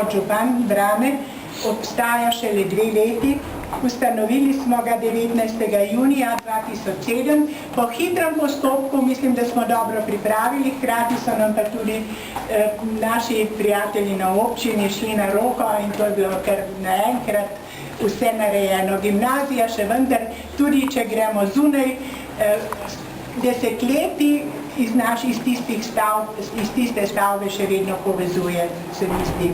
kot župan Drame obstaja šele 2 leti. Ustanovili smo ga 19. junija 2007. Po hitrem postopku mislim, da smo dobro pripravili, hkrati so nam pa tudi naši prijatelji na občini šli na roko in to je bilo kar naenkrat vse narejeno. Gimnazija še vendar, tudi če gremo zunaj, desetletji iz tiste stavbe še vedno povezuje, se mi zdi.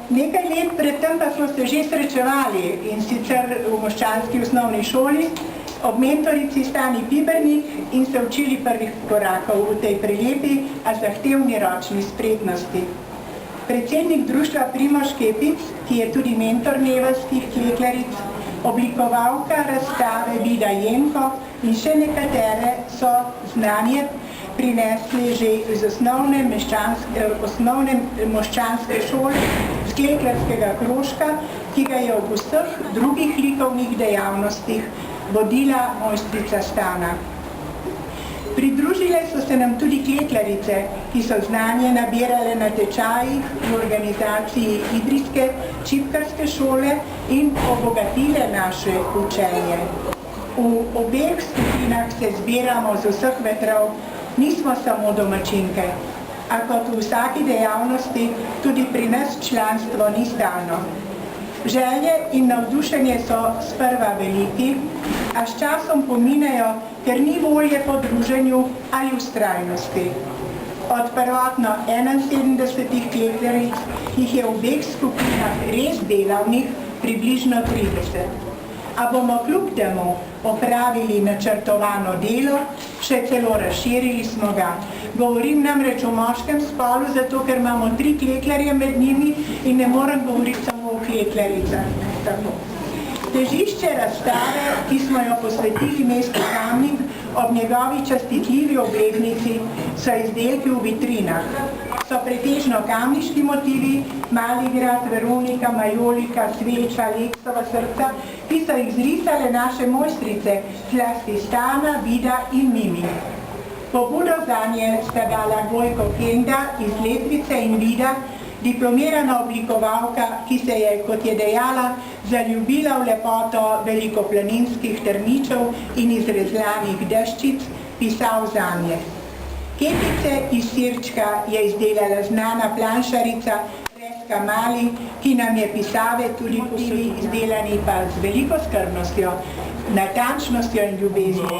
Nekaj let predtem pa smo se že srečevali in sicer v Moščanski osnovni šoli ob mentorici Stani Pibernik in se učili prvih korakov v tej prelepi, a zahtevni ročni spretnosti. Predsednik društva Primož Kepic, ki je tudi mentor nevaljskih kleklaric, oblikovalka razstave Vida Jenko in še nekatere so znanje prinesli že iz osnovne moščanske šole, z kleklarskega krožka, ki ga je ob vseh drugih likovnih dejavnostih vodila mojstrica Stana. Pridružile so se nam tudi kleklarice, ki so znanje nabirale na tečajih v organizaciji Idrijske čipkarske šole in obogatile naše učenje. V obeh skupinah se zbiramo z vseh vetrov, nismo samo domačinke, a kot v vsaki dejavnosti tudi pri nas članstvo ni stalno. Želje in navdušenje so sprva veliki, a s časom pominejo, ker ni volje po druženju ali vztrajnosti. Od prvotno 71 kleklaric jih je v obeh skupinah res delavnih približno 30. A bomo kljub temu opravili načrtovano delo, še celo razširili smo ga. Govorim namreč o moškem spolu, zato ker imamo 3 kleklarje med njimi in ne morem govoriti samo o kleklaricah. Težišče razstave, ki smo jo posvetili mestu Kamnik ob njegovi častitljivi obletnici, so izdelki v vitrinah. So pretežno kamniški motivi, Maligrad, Veronika, Majolika, Sveča, Leksova srca, ki so jih zrisale naše mojstrice, zlasti Stana, Vida in Mimi. Pobudo zanje sta dala Gojko Kenda iz Letvice in Vida, diplomirana oblikovalka, ki se je, kot je dejala, zaljubila v lepoto velikoplaninskih trničev in izrezlanih deščic, pisal zanje. Kepice iz sirčka je izdelala znana planšarica Reska Mali, ki nam je pisave tudi posebej izdelani pa z veliko skrbnostjo, natančnostjo in ljubeznijo.